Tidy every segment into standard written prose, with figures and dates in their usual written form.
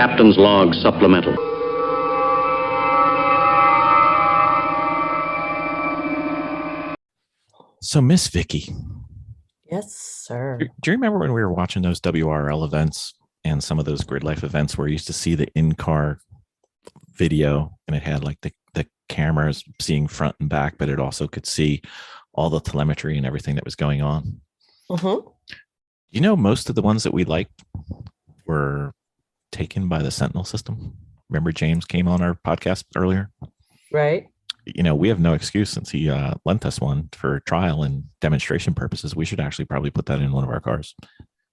Captain's Log Supplemental. So, Miss Vicki. Yes, sir. Do you remember when we were watching those WRL events and some of those Grid Life events where you used to see the in-car video and it had like the cameras seeing front and back, but it also could see all the telemetry and everything that was going on? Mm-hmm. You know, most of the ones that we liked were taken by the Sentinel system. Remember James came on our podcast earlier? Right. You know, we have no excuse since he lent us one for trial and demonstration purposes. We should actually probably put that in one of our cars.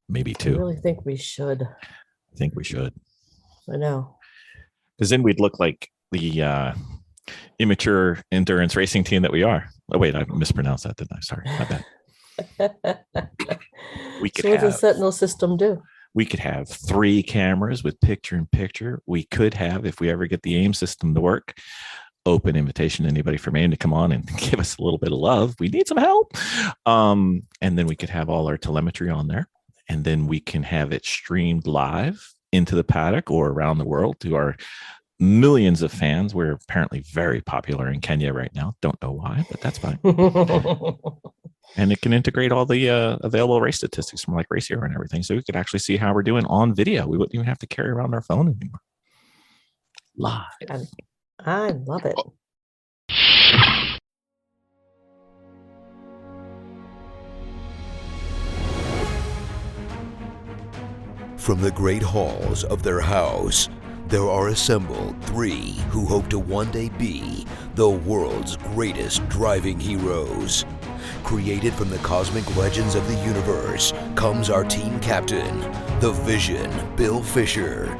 Maybe two. I really think we should. I think we should. I know. Because then we'd look like the immature endurance racing team that we are. Oh, wait, I mispronounced that, didn't I? Sorry, my bad. We could So what does the have, Sentinel system do? we could have 3 cameras with picture-in-picture. We could have, if we ever get the AIM system to work, open invitation to anybody from AIM to come on and give us a little bit of love. We need some help. And then we could have all our telemetry on there. And then we can have it streamed live into the paddock or around the world to our millions of fans. We're apparently very popular in Kenya right now. Don't know why, but that's fine. And it can integrate all the available race statistics from like Race Hero and everything. So we could actually see how we're doing on video. We wouldn't even have to carry around our phone anymore. Live. I love it. From the great halls of their house, there are assembled 3 who hope to one day be the world's greatest driving heroes. Created from the cosmic legends of the universe comes our team captain, the Vision, Bill Fisher.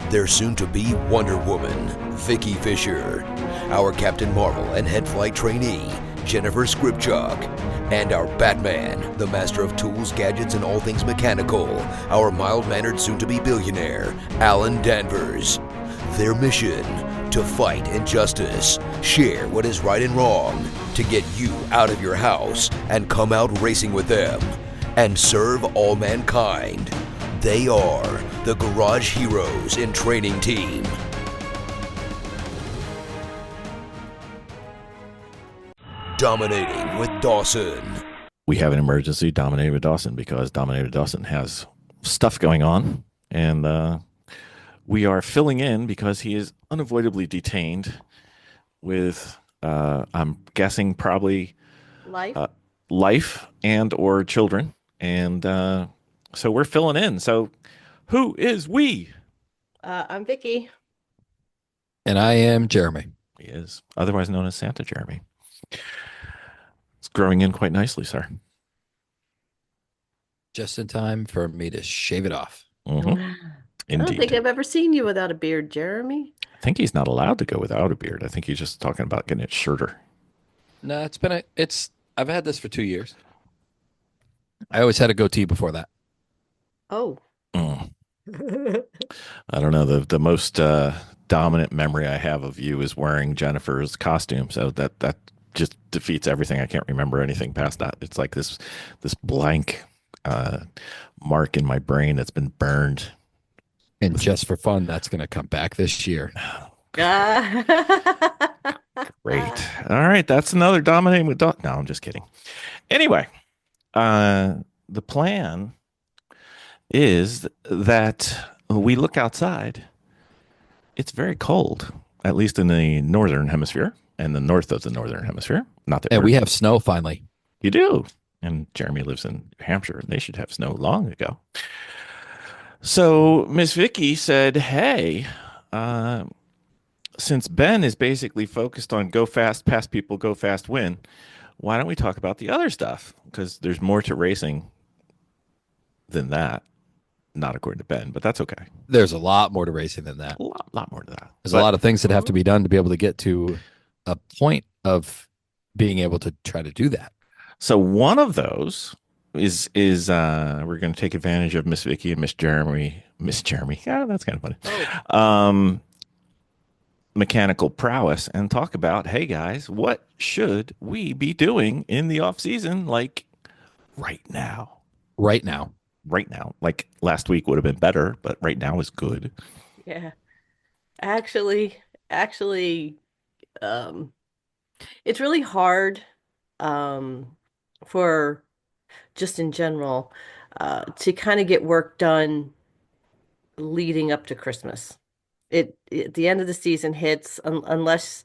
Their soon-to-be Wonder Woman, Vicki Fisher. Our Captain Marvel and head flight trainee, Jennifer Skripchuk. And our Batman, the master of tools, gadgets, and all things mechanical, our mild-mannered soon-to-be billionaire, Alan Danvers. Their mission, to fight injustice, share what is right and wrong, to get you out of your house and come out racing with them, and serve all mankind. They are the Garage Heroes in Training Team. Dominating with Dawson. We have an emergency dominating with Dawson because Dominator Dawson has stuff going on. And we are filling in because he is unavoidably detained with, I'm guessing, probably life and or children. And so we're filling in. So who is we? I'm Vicki. And I am Jeremy. He is otherwise known as Santa Jeremy. It's growing in quite nicely, sir. Just in time for me to shave it off. Mm-hmm. I don't think I've ever seen you without a beard, Jeremy. I think he's not allowed to go without a beard. I think he's just talking about getting it shorter. No, I've had this for 2 years. I always had a goatee before that. Oh. I don't know. The most dominant memory I have of you is wearing Jennifer's costume. So that just defeats everything. I can't remember anything past that. It's like this blank mark in my brain that's been burned. And just for fun, that's going to come back this year. Great. All right. That's another dominating with No, I'm just kidding. Anyway, the plan is that we look outside. It's very cold, at least in the northern hemisphere and the north of the northern hemisphere. Not that we have snow finally. You do. And Jeremy lives in New Hampshire, and they should have snow long ago. So Miss Vicki said, hey, since Ben is basically focused on go fast, pass people, go fast, win, why don't we talk about the other stuff? Because there's more to racing than that. Not according to Ben, but that's okay. There's a lot more to racing than that. A lot more to that. There's a lot of things that have to be done to be able to get to a point of being able to try to do that. So one of those is we're going to take advantage of Miss Vicki and Miss Jeremy. Yeah, that's kind of funny. Mechanical prowess and talk about, hey guys, what should we be doing in the off season? Like right now. Like last week would have been better, but right now is good. Yeah. Actually, actually, um, it's really hard um, for just in general to kind of get work done leading up to Christmas. The end of the season hits unless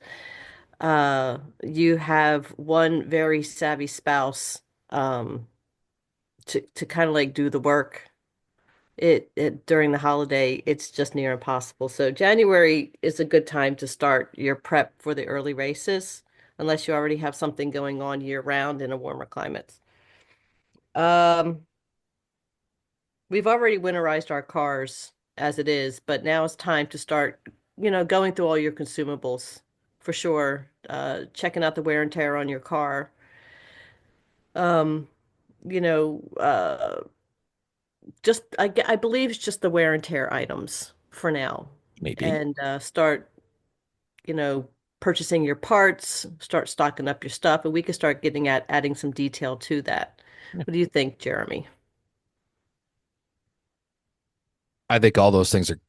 you have one very savvy spouse um, to kind of like do the work. It during the holiday, it's just near impossible. So January is a good time to start your prep for the early races, unless you already have something going on year round in a warmer climate. Um, we've already winterized our cars as it is, but now it's time to start, going through all your consumables for sure. Checking out the wear and tear on your car. Um, you know, I believe it's just the wear and tear items for now. Maybe. And start, you know, purchasing your parts, start stocking up your stuff, and we can start getting at adding some detail to that. Yeah. What do you think, Jeremy? I think all those things are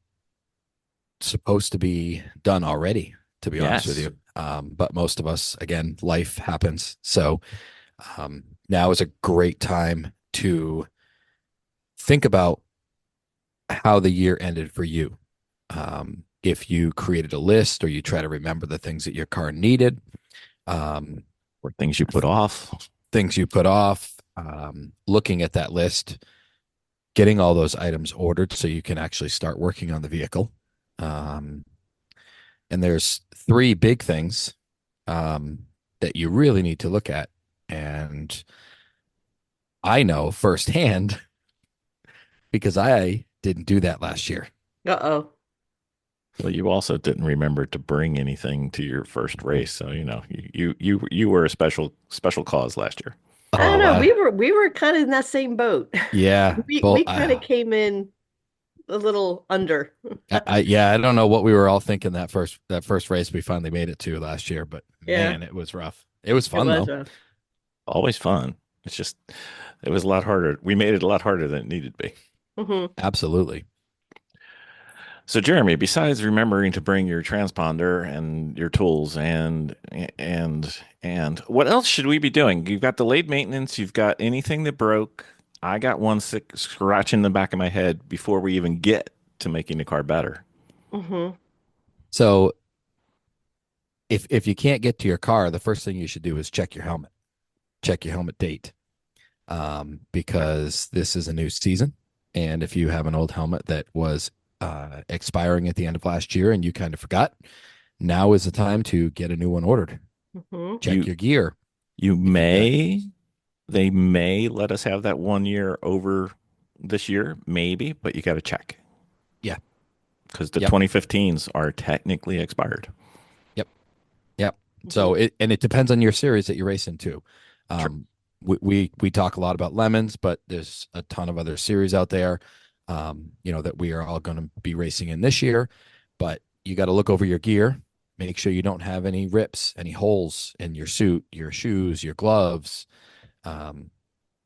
supposed to be done already, to be honest with Yes. you. But most of us, again, life happens. So now is a great time to think about how the year ended for you. If you created a list or you try to remember the things that your car needed, Or things you put off. things you put off, looking at that list, getting all those items ordered so you can actually start working on the vehicle. And there's three big things that you really need to look at. And I know firsthand because I didn't do that last year. Uh-oh. Well, you also didn't remember to bring anything to your first race, so you were a special cause last year. I don't Oh, know. We were kind of in that same boat. yeah. We Well, we kind of came in a little under. yeah, I don't know what we were all thinking that first race we finally made it to last year, but Yeah, man, it was rough. It was it fun was though. rough. Always fun. It's just it was a lot harder. We made it a lot harder than it needed to be. Hmm. Absolutely. So, Jeremy, besides remembering to bring your transponder and your tools and what else should we be doing? You've got delayed maintenance. You've got anything that broke. I got one sick scratch in the back of my head before we even get to making the car better. Hmm. So if you can't get to your car, the first thing you should do is check your helmet. Check your helmet date. Because this is a new season. And if you have an old helmet that was expiring at the end of last year and you kind of forgot, now is the time to get a new one ordered. Hmm. Check You your gear. you may they may let us have that 1 year over this year, maybe, but you got to check Yeah. because the Yep. 2015s are technically expired. Yep. Yep. So it depends on your series that you're racing too. We talk a lot about lemons, but there's a ton of other series out there, that we are all going to be racing in this year. But you got to look over your gear, make sure you don't have any rips, any holes in your suit, your shoes, your gloves.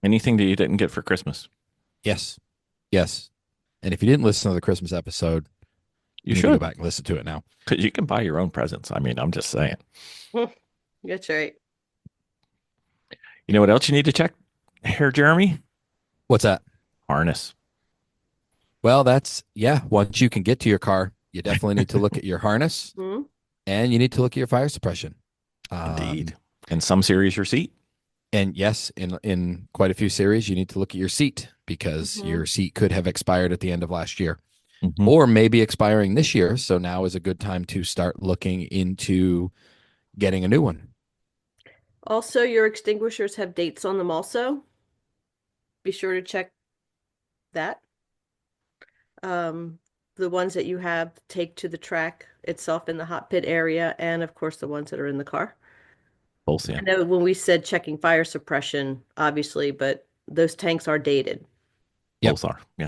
Anything that you didn't get for Christmas, Yes, yes. And if you didn't listen to the Christmas episode, you need to go should, back and listen to it now. because you can buy your own presents. I mean, I'm just saying. That's right. You know what else you need to check here, Jeremy? What's that? Harness. Well, once you can get to your car, you definitely need to look at your harness Hmm. and you need to look at your fire suppression. Indeed. In some series, your seat. And yes, in quite a few series, you need to look at your seat because Mhm. your seat could have expired at the end of last year Mhm. or maybe expiring this year. So now is a good time to start looking into getting a new one. Also, your extinguishers have dates on them also. Be sure to check that. Um, the ones that you have take to the track itself in the hot pit area, and of course the ones that are in the car. Both, yeah. I know when we said checking fire suppression, obviously, but those tanks are dated. Yep. Both are. Yeah.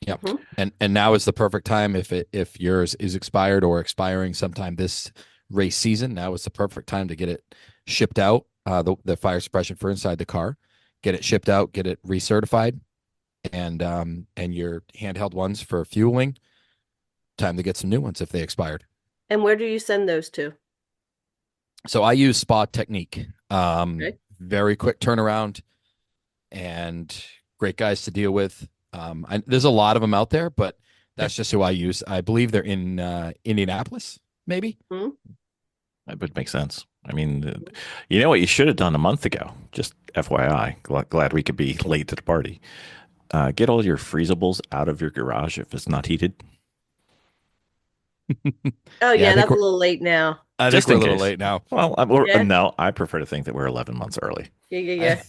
Yep. Mhm. And now is the perfect time if yours is expired or expiring sometime this race season. Now is the perfect time to get it shipped out. The fire suppression for inside the car, get it shipped out, get it recertified, and your handheld ones for fueling. time to get some new ones if they expired. And where do you send those to? So I use Spa Technique. Okay. Very quick turnaround and great guys to deal with. There's a lot of them out there, but that's just who I use. I believe they're in Indianapolis, maybe. Hmm? That would make sense. I mean, you know what you should have done a month ago? Just FYI, glad we could be late to the party. Get all your freezables out of your garage if it's not heated. Oh, Yeah, yeah, that's a little late now. I think Just we're a in little case. late now. Well, Yeah. no, I prefer to think that we're 11 months early. Yeah.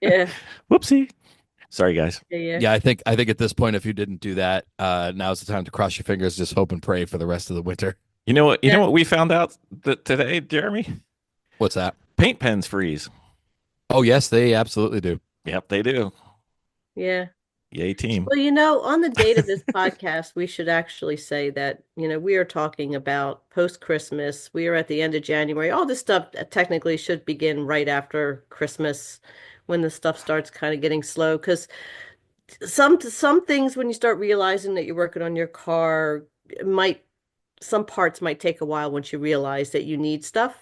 Yeah. Whoopsie. Sorry, guys. Yeah. Yeah, I think at this point, if you didn't do that, now's the time to cross your fingers, just hope and pray for the rest of the winter. You know what? You Yeah. know what we found out today, Jeremy? What's that? Paint pens freeze. Oh, yes, they absolutely do. Yep, they do. Yeah. Yay, team. Well, on the date of this podcast, we should actually say that, we are talking about post-Christmas. We are at the end of January. All this stuff technically should begin right after Christmas when the stuff starts kind of getting slow. Because some things, when you start realizing that you're working on your car, some parts might take a while once you realize that you need stuff.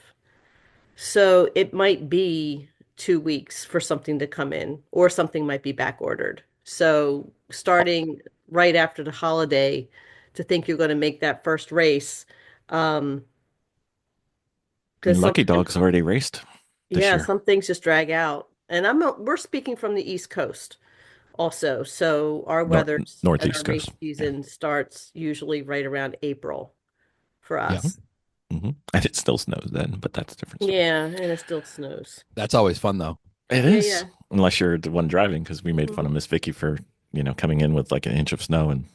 So it might be 2 weeks for something to come in, or something might be back ordered. So starting right after the holiday to think you're going to make that first race, because Lucky Dog's already raced this year. some things just drag out. And we're speaking from the East Coast also. So our weather and Northeast our race Coast. season starts usually right around April for us. Mm-hmm. And it still snows then, but that's different. Yeah, and it still snows. That's always fun, though. It is. Yeah. Unless you're the one driving, because we made fun of Miss Vicki for, coming in with like an inch of snow, and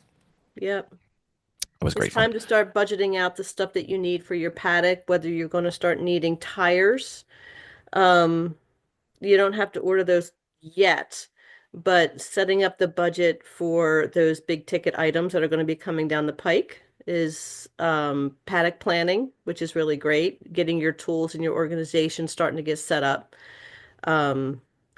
Yep. it was great It's time fun. to start budgeting out the stuff that you need for your paddock, whether you're going to start needing tires. You don't have to order those yet, but setting up the budget for those big ticket items that are going to be coming down the pike is paddock planning, which is really great. Getting your tools and your organization starting to get set up.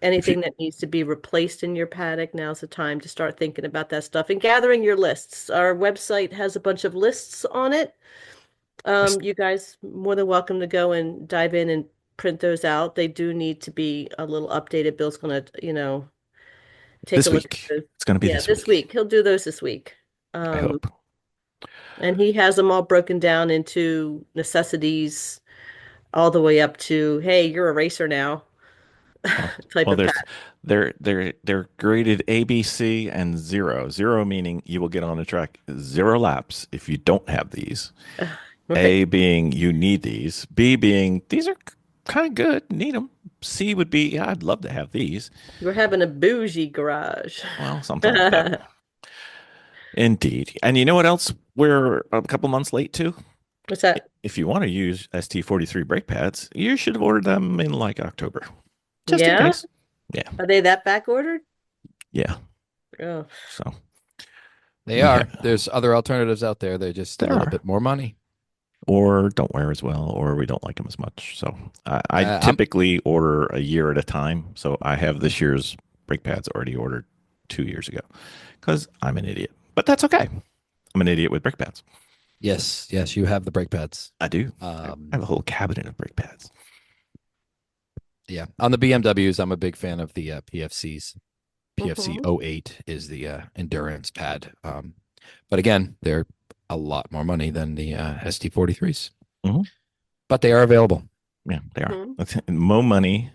Anything that needs to be replaced in your paddock, now's the time to start thinking about that stuff and gathering your lists. Our website has a bunch of lists on it. You guys more than welcome to go and dive in and print those out. They do need to be a little updated. Bill's gonna, take This a look week. at those. It's going to be Yeah, this week. He'll do those this week. I hope. And he has them all broken down into necessities all the way up to, hey, you're a racer now. type Well, of they're graded A, B, C, and zero. Zero meaning you will get on the track 0 laps if you don't have these. Right. A being you need these. B being these are kind of good, need them. C would be, yeah, I'd love to have these. We're having a bougie garage. Well, something like that. Indeed. And you know what else we're a couple months late to? What's that? If you want to use ST43 brake pads, you should have ordered them in like October. Just in Yeah? case. Yeah. Are they that back ordered? Yeah. Oh, So They are. Yeah. There's other alternatives out there. They're just a There little are. bit more money. or don't wear as well, or we don't like them as much. So I I'm- typically order a year at a time. So I have this year's brake pads already ordered 2 years ago because I'm an idiot. But that's okay. I'm an idiot with brake pads. Yes, you have the brake pads. I do. I Um, have a whole cabinet of brake pads. yeah, on the BMWs, I'm a big fan of the PFCs. PFC Mhm. 08 is the endurance pad. But again, they're a lot more money than the ST43s. Mhm. But they are available. Yeah, they are. Mhm. That's Mo money,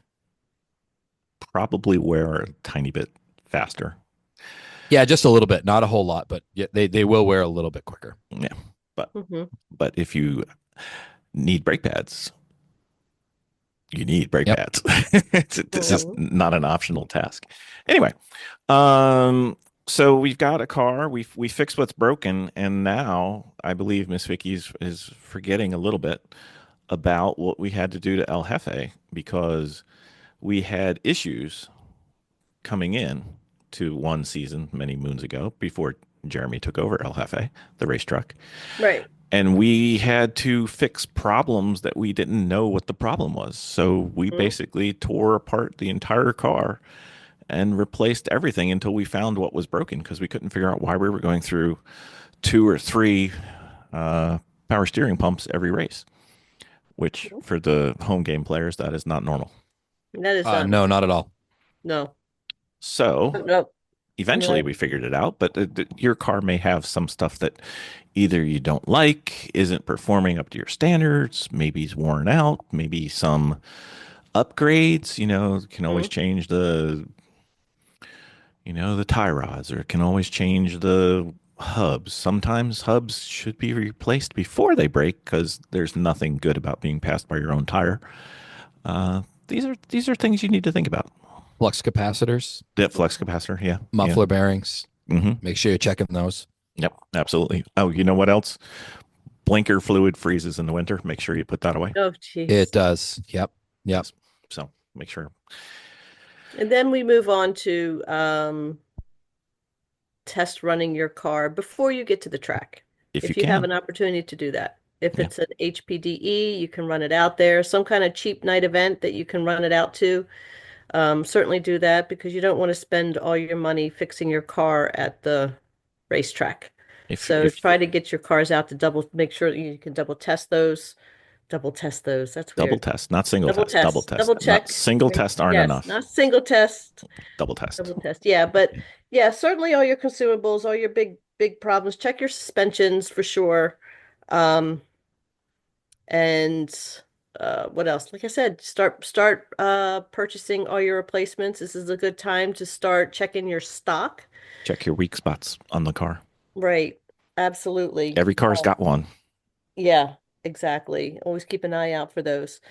probably wear a tiny bit faster. Yeah, just a little bit, not a whole lot, but yeah, they will wear a little bit quicker. Mhm. But if you need brake pads, you need brake Yep. pads. This is not an optional task. Anyway, so we've got a car. We fixed what's broken, and now I believe Miss Vicky is forgetting a little bit about what we had to do to El Jefe because we had issues coming in to one season many moons ago before Jeremy took over El Jefe, the race truck. Right. And we had to fix problems that we didn't know what the problem was. So we Mhm. basically tore apart the entire car and replaced everything until we found what was broken because we couldn't figure out why we were going through 2 or 3 power steering pumps every race, which for the home game players, that is not normal. That is not No, not at all. no. So No. eventually No. we figured it out, but your car may have some stuff that either you don't like, isn't performing up to your standards, maybe it's worn out, maybe some upgrades, can always change the tie rods, or it can always change the hubs. Sometimes hubs should be replaced before they break because there's nothing good about being passed by your own tire. These are things you need to think about. Flux capacitors. That flux capacitor, yeah. Muffler bearings. Mm-hmm. Make sure you're checking those. Yep, absolutely. Oh, you know what else? Blinker fluid freezes in the winter. Make sure you put that away. Oh, jeez. It does. Yep. So make sure. And then we move on to test running your car before you get to the track. If you have an opportunity to do that. If it's an HPDE, you can run it out there. Some kind of cheap night event that you can run it out to. Certainly do that, because you don't want to spend all your money fixing your car at the racetrack. So try to get your cars out to make sure you can double test those. Double test those. That's weird. Double test, not single Double test. Double test. Double check. Not single test aren't enough. Not single test. Double test. Double test. Yeah, but yeah, certainly all your consumables, all your big problems. Check your suspensions for sure. And what else? Like I said, start purchasing all your replacements. This is a good time to start checking your stock. Check your weak spots on the car. Right. Absolutely. Every car's got one. Yeah, exactly. Always keep an eye out for those.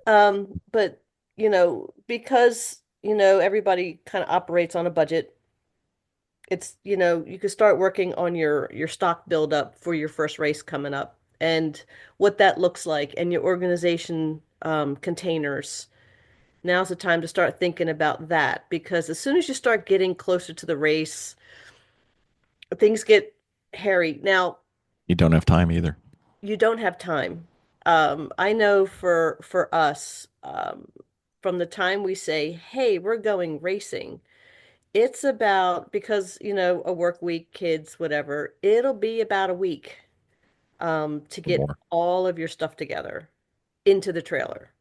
But because everybody kind of operates on a budget, it's you can start working on your stock buildup for your first race coming up, and what that looks like, and your organization containers. Now's the time to start thinking about that, because as soon as you start getting closer to the race, things get hairy. Now, you don't have time either. You don't have time. I know for us, from the time we say, hey, we're going racing, it's about, because, a work week, kids, whatever, it'll be about a week to get all of your stuff together into the trailer,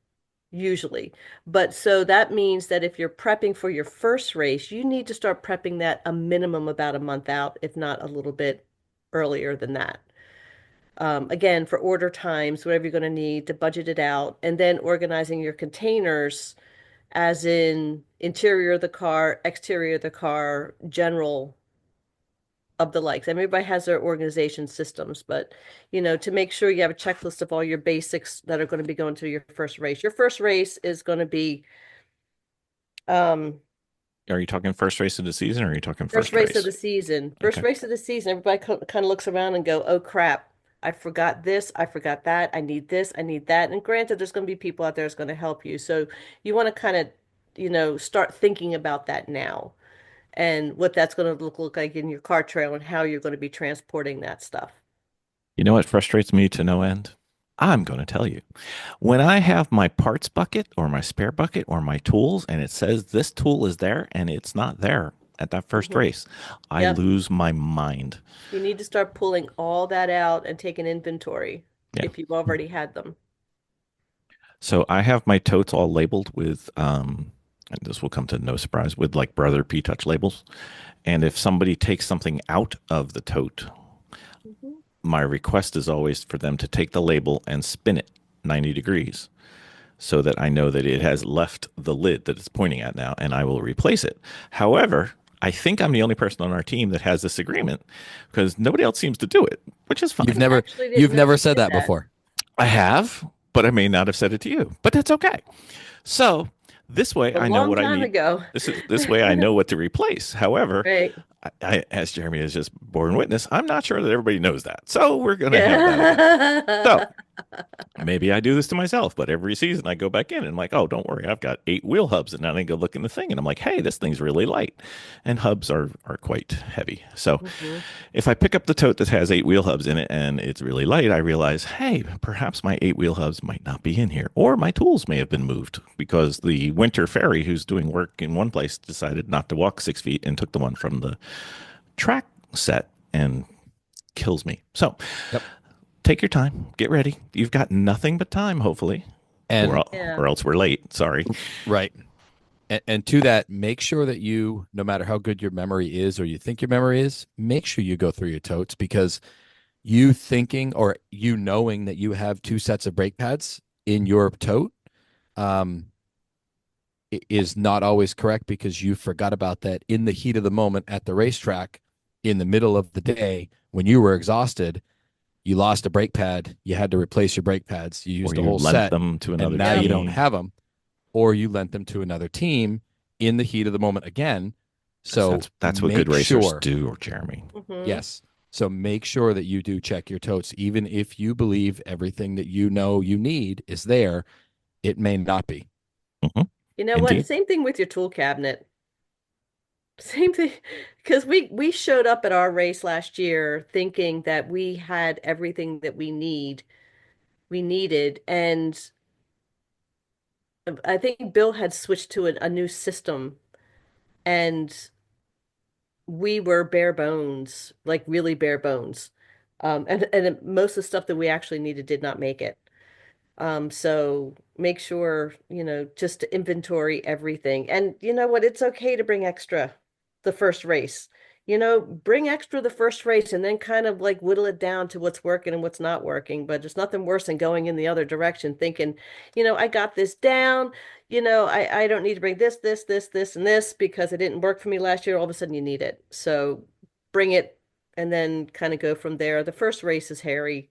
usually. But so that means that if you're prepping for your first race, you need to start prepping that a minimum about a month out, if not a little bit earlier than that. Again, for order times, whatever you're going to need to budget it out, and then organizing your containers, as in interior of the car, exterior of the car, general of the likes. Everybody has their organization systems, but to make sure you have a checklist of all your basics that are going to be going to your first race. Your first race is going to be Are you talking first race of the season, or are you talking first race of the season? First race of the season, everybody kind of looks around and go, oh crap, I forgot this, I forgot that, I need this, I need that. And granted, there's going to be people out there that's going to help you. So you want to kind of, start thinking about that now, and what that's going to look like in your car trailer, and how you're going to be transporting that stuff. You know what frustrates me to no end? I'm going to tell you. When I have my parts bucket or my spare bucket or my tools, and it says this tool is there and it's not there at that first race, I lose my mind. You need to start pulling all that out and taking inventory if you've already had them. So I have my totes all labeled with, and this will come to no surprise, with like Brother P-Touch labels. And if somebody takes something out of the tote, my request is always for them to take the label and spin it 90 degrees so that I know that it has left the lid that it's pointing at now, and I will replace it. However, I think I'm the only person on our team that has this agreement, because nobody else seems to do it, which is fine. You've never said that before. I have, but I may not have said it to you, but that's okay. So this way I know what I need. This way I know what to replace. However, I, as Jeremy has just borne witness, I'm not sure that everybody knows that. So we're going to have that. So maybe I do this to myself, but every season I go back in and I'm like, oh, don't worry, I've got 8 wheel hubs. And then I go look in the thing and I'm like, hey, this thing's really light. And hubs are quite heavy. So if I pick up the tote that has 8 wheel hubs in it and it's really light, I realize, hey, perhaps my 8 wheel hubs might not be in here, or my tools may have been moved because the winter fairy who's doing work in one place decided not to walk 6 feet and took the one from the track set and kills me. So Yep. take your time, get ready. You've got nothing but time, hopefully, And or else we're late. Sorry. right. And to that, make sure that you, no matter how good your memory is or you think your memory is, make sure you go through your totes, because you thinking or you knowing that you have 2 sets of brake pads in your tote is not always correct, because you forgot about that in the heat of the moment at the racetrack in the middle of the day when you were exhausted. You lost a brake pad. You had to replace your brake pads. You used Or a you whole lent set, them to another and now you don't team. have them, or you lent them to another team in the heat of the moment again. So that's what good racers sure, do, Jeremy. Yes. So make sure that you do check your totes, even if you believe everything that you know you need is there. It may not be. Mm-hmm. You know Indeed. what? Same thing with your tool cabinet. Same thing, because we showed up at our race last year thinking that we had everything that we needed, and I think Bill had switched to a new system, and we were bare bones, like really bare bones. And most of the stuff that we actually needed did not make it. So make sure, just to inventory everything. And you know what? It's okay to bring extra the first race. Bring extra the first race and then kind of like whittle it down to what's working and what's not working. But there's nothing worse than going in the other direction, thinking, I got this down. I don't need to bring this, and this because it didn't work for me last year. All of a sudden you need it. So bring it and then kind of go from there. The first race is hairy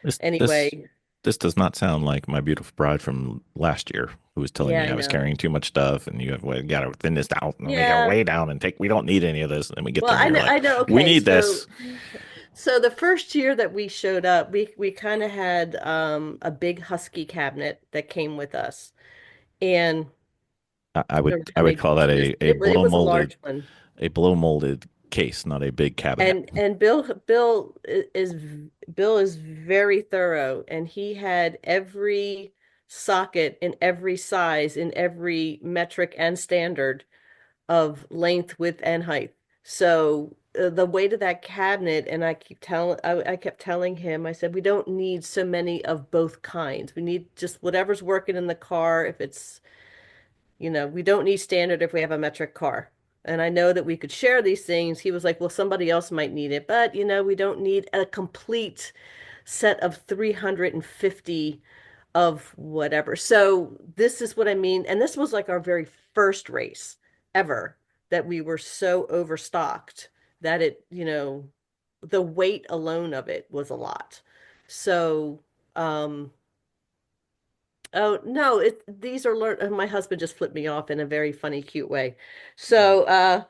This this anyway. this does not sound like my beautiful bride from last year, who was telling Yeah, me I I was know. carrying too much stuff, and you got to thin this down, and we got Yeah. way down, and we don't need any of this, and then we get Well, there, and you're I like, know. we Okay, need this. so the first year that we showed up, we kind of had a big husky cabinet that came with us, and I would there were I would many call that pieces. a It blow was a molded large one, case, not a big cabinet. and Bill is very thorough, and he had every socket in every size, in every metric and standard of length, width, and height. So the weight of that cabinet, and I kept telling him, I said, we don't need so many of both kinds. We need just whatever's working in the car. If it's, we don't need standard if we have a metric car. And I know that we could share these things. He was like, well, somebody else might need it, but we don't need a complete set of 350 of whatever. So this is what I mean. And this was like our very first race ever that we were so overstocked that the weight alone of it was a lot. So, oh no, these are learned. My husband just flipped me off in a very funny, cute way. So,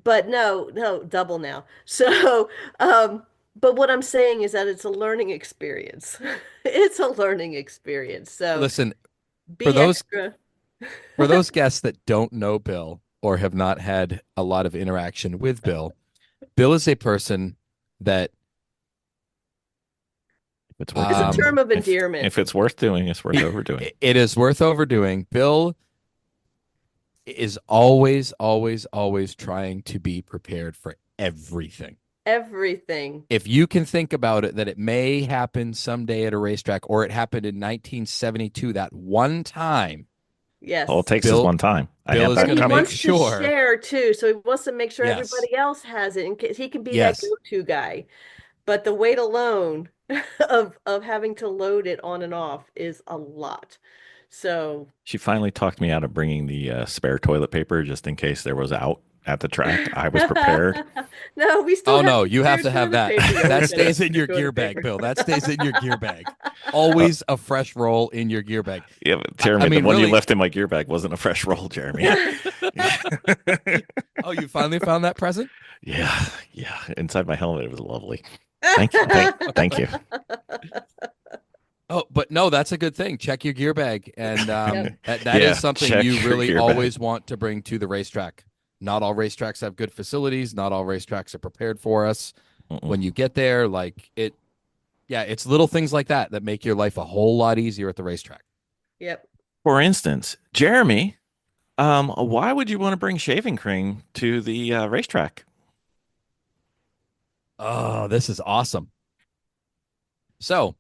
but no, double now. So, but what I'm saying is that it's a learning experience. It's a learning experience. So Listen, for be those extra. for those guests that don't know Bill or have not had a lot of interaction with Bill, Bill is a person that If it's worth It's a doing, term of if endearment. if it's worth doing, it's worth overdoing. it is worth overdoing. Bill is always, always, always trying to be prepared for everything. Everything. If you can think about it, that it may happen someday at a racetrack, or it happened in 1972, that one time, All it Yes. takes is one time. I Bill have is that And going he to make coming. wants to sure. share too. So he wants to make sure Yes. everybody else has it in case he can be that Yes. go-to guy. But the weight alone of having to load it on and off is a lot. So She finally talked me out of bringing the spare toilet paper just in case there was out at the track. I was prepared. no, we still Oh have no, the you have spare to have toilet that. paper. Yeah, That we've got stays in spare your gear toilet bag, paper. Bill. That stays in your gear bag. Always a fresh roll in your gear bag. Yeah, but Jeremy, I mean, the one you really- left in my gear bag wasn't a fresh roll, Jeremy. Oh, you finally found that present? Yeah, yeah. Inside my helmet, it was lovely. Thank you. Thank you. Oh, but no, that's a good thing. Check your gear bag, and Yep. that Yeah, is something check you your really gear bag. always want to bring to the racetrack. Not all racetracks have good facilities. Not all racetracks are prepared for us. Mm-mm. When you get there, it's little things like that that make your life a whole lot easier at the racetrack. Yep. For instance, Jeremy, why would you want to bring shaving cream to the racetrack? Oh, this is awesome. So,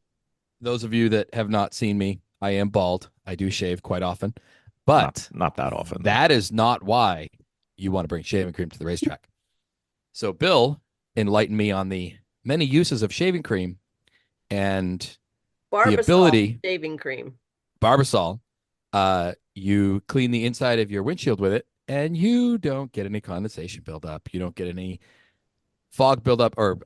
those of you that have not seen me, I am bald. I do shave quite often, but Not that often though. that is not why you want to bring shaving cream to the racetrack. So, Bill enlightened me on the many uses of shaving cream and the Barbasol ability, shaving cream. Barbasol, you clean the inside of your windshield with it, and you don't get any condensation buildup. You don't get any fog buildup or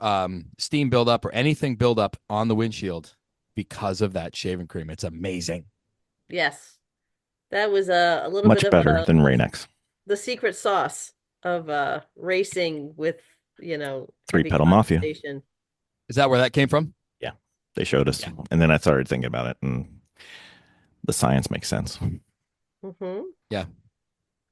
steam buildup or anything buildup on the windshield because of that shaving cream. It's amazing. Yes. That was a little bit Much of better than Rain-X. the secret sauce of racing with, Three heavy pedal mafia. condensation. Is that where that came from? Yeah, they showed us, Yeah. and then I started thinking about it, and the science makes sense. Mm-hmm. Yeah.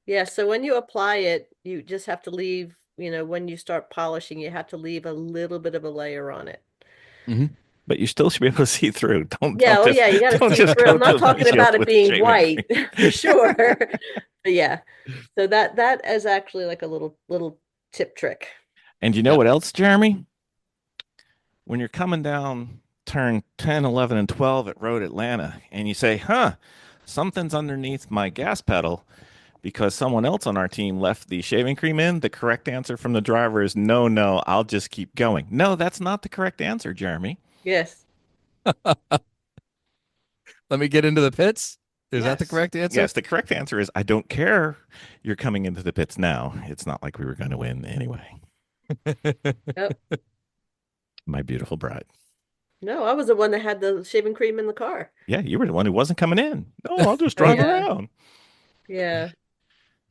Yeah, so when you apply it, you just have to leave, when you start polishing, you have to leave a little bit of a layer on it. Mm-hmm. But you still should be able to see through. Don't Yeah, just you got to don't see just through. I'm coat not the talking about windshield it with being shaving white cream. for sure. But yeah, so that is actually like a little tip trick. And you know Yep. what else, Jeremy? When you're coming down turn 10, 11, and 12 at Road Atlanta, and you say, something's underneath my gas pedal because someone else on our team left the shaving cream in, the correct answer from the driver is no, no, I'll just keep going. No, that's not the correct answer, Jeremy. Yes. Let me get into the pits. Is that the Yes. correct answer? Yes, the correct answer is I don't care. You're coming into the pits now. It's not like we were going to win anyway. Yep. My beautiful bride. No, I was the one that had the shaving cream in the car. Yeah, you were the one who wasn't coming in. No, I'll just Oh, drive yeah. around. Yeah.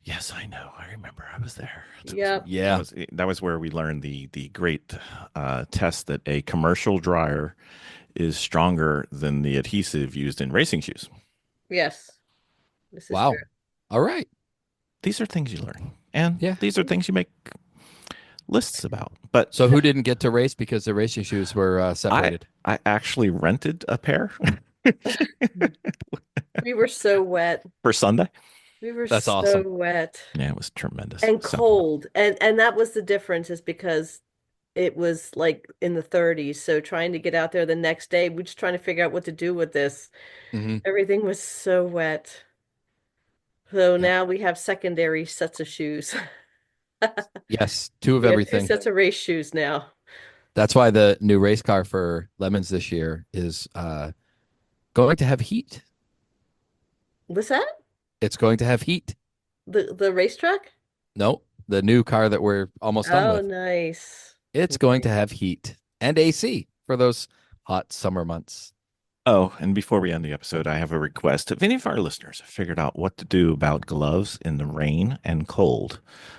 Yes, I know. I remember. I was there. Yep. Yeah. That was where we learned the great test that a commercial dryer is stronger than the adhesive used in racing shoes. Yes. This is Wow. true. All right. These are things you learn, and Yeah. these are things you make lists about. But So who didn't get to race because the racing shoes were separated? I actually rented a pair We were so wet. for Sunday. We were That's so awesome. wet Yeah, it was tremendous. and So, cold. And that was the difference is because it was like in the 30s. So trying to get out there the next day, we're just trying to figure out what to do with this. Mm-hmm. Everything was so wet. So Yep. now we have secondary sets of shoes. Yes, two of We have two everything. sets of race shoes now. That's why the new race car for Lemons this year is going to have heat. What's that? It's going to have heat. The racetrack? No, the new car that we're almost done Oh, with. nice. It's going to have heat and AC for those hot summer months. oh, and before we end the episode, I have a request. If any of our listeners have figured out what to do about gloves in the rain and cold,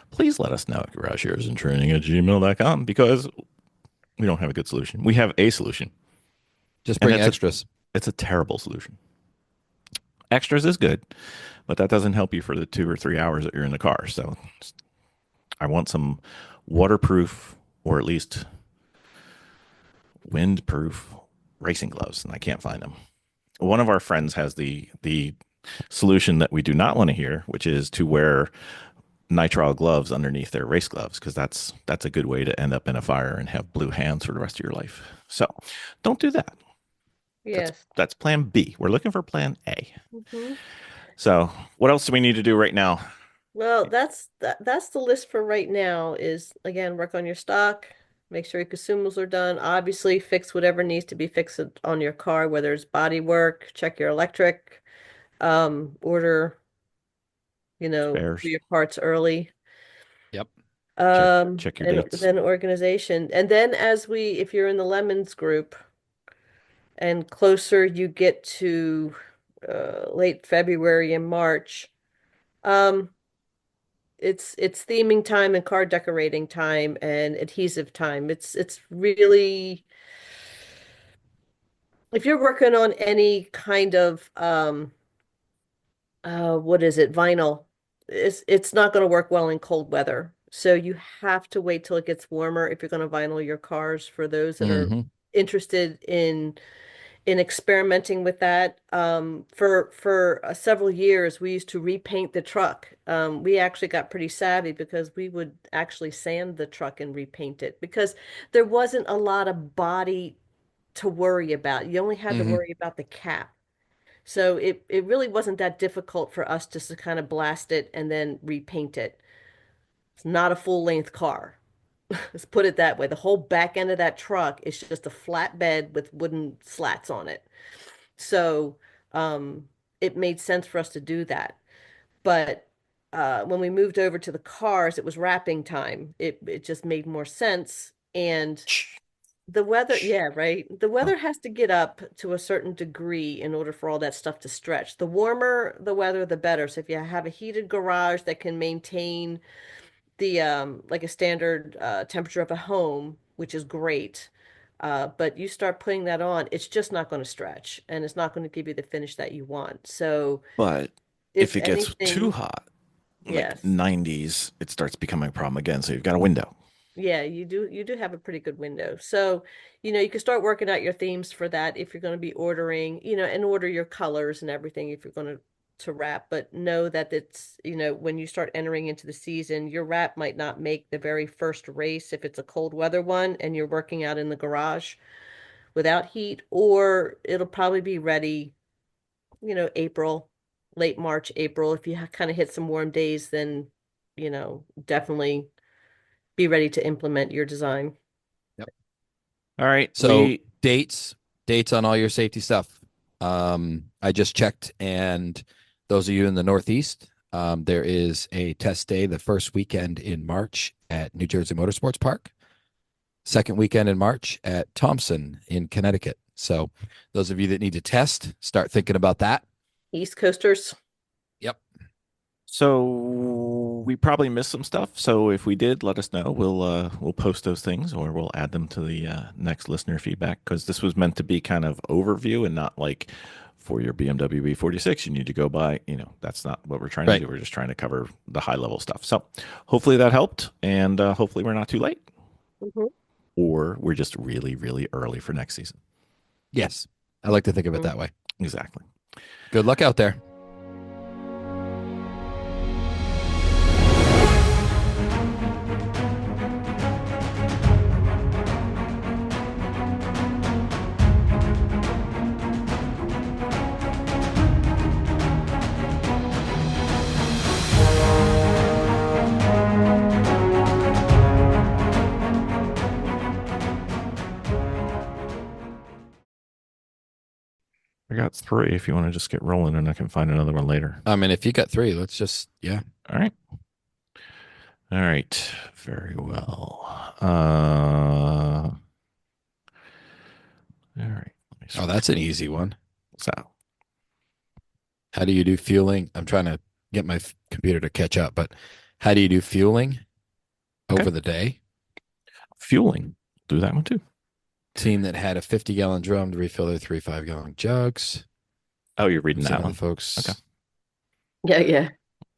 please let us know at GarageHeroesInTraining@gmail.com because we don't have a good solution. We have a solution. Just And bring that's extras. It's a terrible solution. Extras is good, but that doesn't help you for the 2 or 3 hours that you're in the car. So I want some waterproof or at least windproof racing gloves, and I can't find them. One of our friends has the solution that we do not want to hear, which is to wear nitrile gloves underneath their race gloves, because that's a good way to end up in a fire and have blue hands for the rest of your life. So don't do that. Yes. That's plan B. We're looking for plan A. Mm-hmm. So what else do we need to do right now? Well, that's the list for right now is again, work on your stock, make sure your consumables are done. Obviously, fix whatever needs to be fixed on your car, whether it's body work, check your electric, order, Spares. your parts early. Yep. Check your And dates. then organization. And then if you're in the Lemons group and closer you get to late February and March, it's theming time and card decorating time and adhesive time. It's really if you're working on any kind of what is it, vinyl, it's not going to work well in cold weather. So you have to wait till it gets warmer if you're going to vinyl your cars for those that are Mm-hmm. interested in in experimenting with that. For several years, we used to repaint the truck. We actually got pretty savvy because we would actually sand the truck and repaint it because there wasn't a lot of body to worry about. You only had to Hmm. worry about the cap. So it really wasn't that difficult for us just to kind of blast it and then repaint it. It's not a full length car. Let's put it that way. The whole back end of that truck is just a flat bed with wooden slats on it. So it made sense for us to do that. But when we moved over to the cars, it was wrapping time. It just made more sense. And the weather, yeah, right. The Oh, weather has to get up to a certain degree in order for all that stuff to stretch. The warmer the weather, the better. So if you have a heated garage that can maintain the like a standard temperature of a home, which is great. But you start putting that on, it's just not going to stretch and it's not going to give you the finish that you want. So but if if it gets too anything, hot, like yes. 90s, it starts becoming a problem again. So you've got a window. Yeah, you do have a pretty good window. So, you can start working out your themes for that if you're going to be ordering, and order your colors and everything if you're going to wrap, but know that it's, when you start entering into the season, your wrap might not make the very first race if it's a cold weather one and you're working out in the garage without heat, or it'll probably be ready, April, late March, April. If you kind of hit some warm days, then, definitely be ready to implement your design. Yep. All right. So dates on all your safety stuff. I just checked, and those of you in the Northeast, there is a test day the first weekend in March at New Jersey Motorsports Park, second weekend in March at Thompson in Connecticut. So those of you that need to test, start thinking about that. East Coasters. Yep. So we probably missed some stuff. So if we did, let us know. We'll post those things or we'll add them to the next listener feedback because this was meant to be kind of overview and not like for your BMW B46 you need to go by. That's not what we're trying to Right. do. We're just trying to cover the high level stuff. So hopefully that helped, and hopefully we're not too late, Mhm. or we're just really really early for next season. Yes. I like to think of it that way. Exactly. Good luck out there. I got 3 if you want to just get rolling, and I can find another one later. I mean, if you got 3, let's just, yeah. All right. All right. Very well. All right. Let me Oh, that's an easy one. So, How do you do fueling? I'm trying to get my computer to catch up, but how do you do fueling over the day? fueling. Do that one too. Team that had a 50-gallon drum to refill their 3 5-gallon jugs. Oh, you're reading Some that of the one. folks. Okay. Yeah.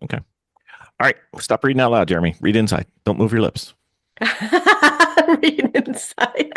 Okay. All right. Stop reading out loud, Jeremy. Read inside. Don't move your lips. Read inside.